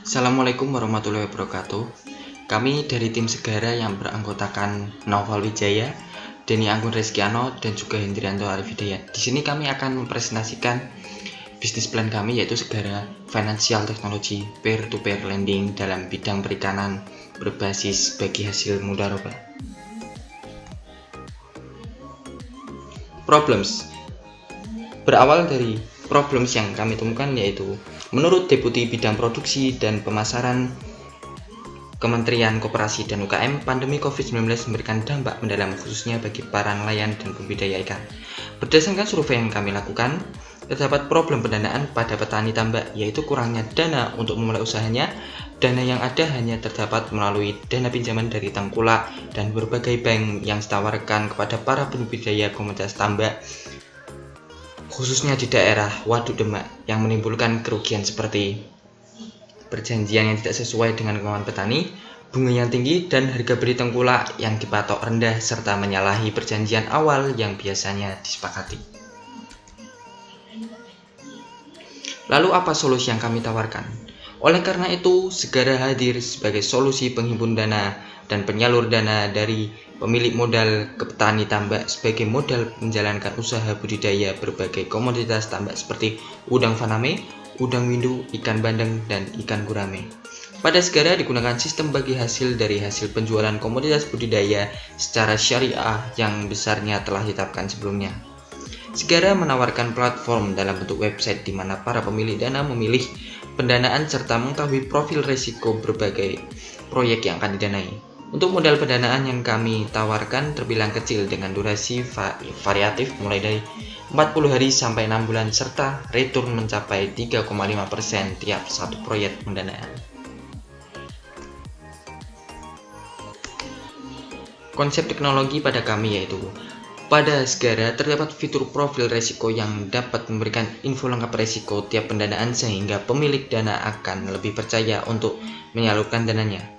Assalamualaikum warahmatullahi wabarakatuh. Kami dari tim Segara yang beranggotakan Naufal Wijaya, Denny Anggun Reskiano, dan juga Hendrianto Arif Hidayat. Di sini kami akan mempresentasikan bisnis plan kami, yaitu Segara Financial Technology Peer-to-Peer Lending dalam bidang perikanan berbasis bagi hasil mudharabah. Problems berawal dari problems yang kami temukan, yaitu menurut Deputi Bidang Produksi dan Pemasaran Kementerian Koperasi dan UKM, pandemi COVID-19 memberikan dampak mendalam khususnya bagi para nelayan dan pembudidaya ikan. Berdasarkan survei yang kami lakukan, terdapat problem pendanaan pada petani tambak, yaitu kurangnya dana untuk memulai usahanya. Dana yang ada hanya terdapat melalui dana pinjaman dari tengkulak dan berbagai bank yang ditawarkan kepada para pembudidaya komunitas tambak, khususnya di daerah Waduk Demak, yang menimbulkan kerugian seperti perjanjian yang tidak sesuai dengan kemauan petani, bunga yang tinggi, dan harga beli tengkulak yang dipatok rendah, serta menyalahi perjanjian awal yang biasanya disepakati. Lalu apa solusi yang kami tawarkan? Oleh karena itu, Segara hadir sebagai solusi penghimpun dana dan penyalur dana dari pemilik modal ke petani tambak sebagai modal menjalankan usaha budidaya berbagai komoditas tambak seperti udang faname, udang windu, ikan bandeng, dan ikan gurame. Pada Segara digunakan sistem bagi hasil dari hasil penjualan komoditas budidaya secara syariah yang besarnya telah ditetapkan sebelumnya. Segara menawarkan platform dalam bentuk website di mana para pemilik dana memilih pendanaan serta mengetahui profil risiko berbagai proyek yang akan didanai. Untuk modal pendanaan yang kami tawarkan terbilang kecil dengan durasi variatif mulai dari 40 hari sampai 6 bulan serta return mencapai 3,5% tiap satu proyek pendanaan. Konsep teknologi pada kami yaitu, pada Segara terdapat fitur profil risiko yang dapat memberikan info lengkap risiko tiap pendanaan sehingga pemilik dana akan lebih percaya untuk menyalurkan dananya.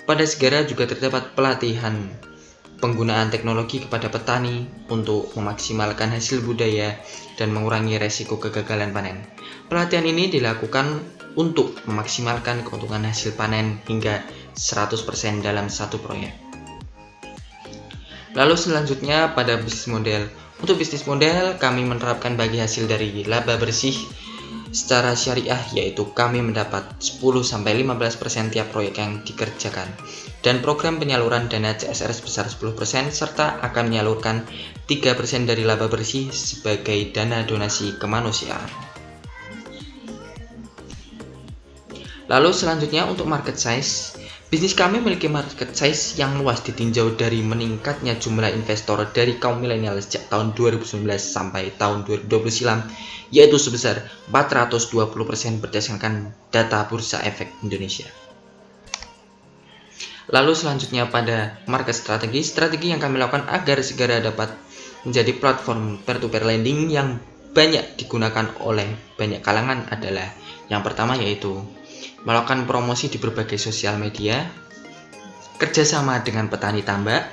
Pada Segara juga terdapat pelatihan penggunaan teknologi kepada petani untuk memaksimalkan hasil budaya dan mengurangi resiko kegagalan panen. Pelatihan ini dilakukan untuk memaksimalkan keuntungan hasil panen hingga 100% dalam satu proyek. Lalu selanjutnya pada bisnis model. Untuk bisnis model kami menerapkan bagi hasil dari laba bersih secara syariah, yaitu kami mendapat 10-15% tiap proyek yang dikerjakan, dan program penyaluran dana CSR sebesar 10% serta akan menyalurkan 3% dari laba bersih sebagai dana donasi kemanusiaan. Lalu selanjutnya untuk market size, bisnis kami memiliki market size yang luas ditinjau dari meningkatnya jumlah investor dari kaum milenial sejak tahun 2019 sampai tahun 2020 silam, yaitu sebesar 420% berdasarkan data Bursa Efek Indonesia. Lalu selanjutnya pada market strategi yang kami lakukan agar Segara dapat menjadi platform peer-to-peer lending yang banyak digunakan oleh banyak kalangan adalah, yang pertama yaitu melakukan promosi di berbagai sosial media, kerjasama dengan petani tambak,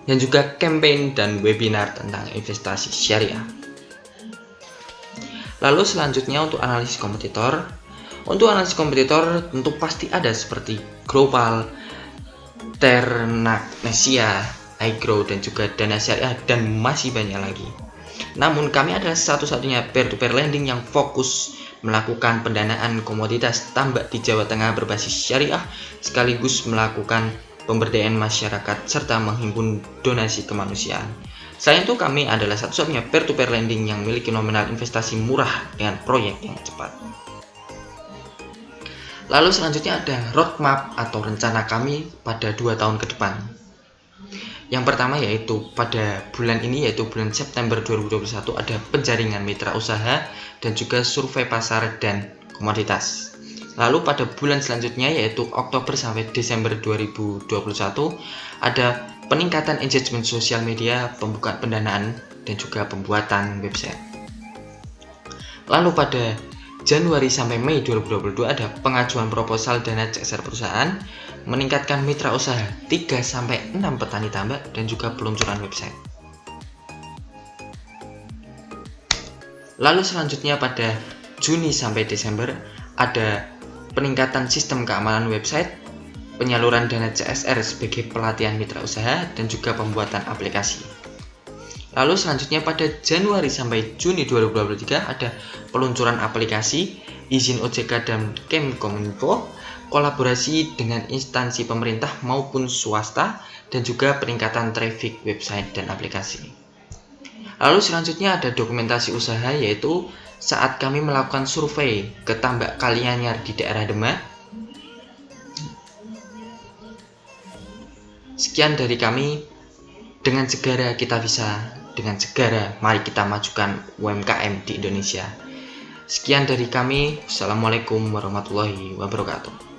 dan juga campaign dan webinar tentang investasi syariah. Lalu selanjutnya untuk analisis kompetitor. Untuk analisis kompetitor tentu pasti ada seperti Global, Ternaknesia, iGrow, dan juga Dana Syariah, dan masih banyak lagi. Namun kami adalah satu-satunya peer-to-peer lending yang fokus melakukan pendanaan komoditas tambak di Jawa Tengah berbasis syariah, sekaligus melakukan pemberdayaan masyarakat serta menghimpun donasi kemanusiaan. Selain itu, kami adalah satu-satunya peer-to-peer lending yang memiliki nominal investasi murah dengan proyek yang cepat. Lalu selanjutnya ada roadmap atau rencana kami pada 2 tahun ke depan. Yang pertama yaitu pada bulan ini, yaitu bulan September 2021, ada penjaringan mitra usaha dan juga survei pasar dan komoditas. Lalu pada bulan selanjutnya yaitu Oktober sampai Desember 2021 ada peningkatan engagement sosial media, pembukaan pendanaan, dan juga pembuatan website. Lalu pada Januari sampai Mei 2022 ada pengajuan proposal dana CSR perusahaan, meningkatkan mitra usaha 3-6 petani tambak, dan juga peluncuran website. Lalu selanjutnya pada Juni sampai Desember ada peningkatan sistem keamanan website, penyaluran dana CSR sebagai pelatihan mitra usaha, dan juga pembuatan aplikasi. Lalu selanjutnya pada Januari sampai Juni 2023 ada peluncuran aplikasi, izin OJK dan Kemkominfo, kolaborasi dengan instansi pemerintah maupun swasta, dan juga peningkatan traffic website dan aplikasi. Lalu selanjutnya ada dokumentasi usaha, yaitu saat kami melakukan survei ke tambak Kalianyar di daerah Demak. Sekian dari kami. Dengan segera kita bisa, dengan segera mari kita majukan UMKM di Indonesia. Sekian dari kami. Wassalamualaikum warahmatullahi wabarakatuh.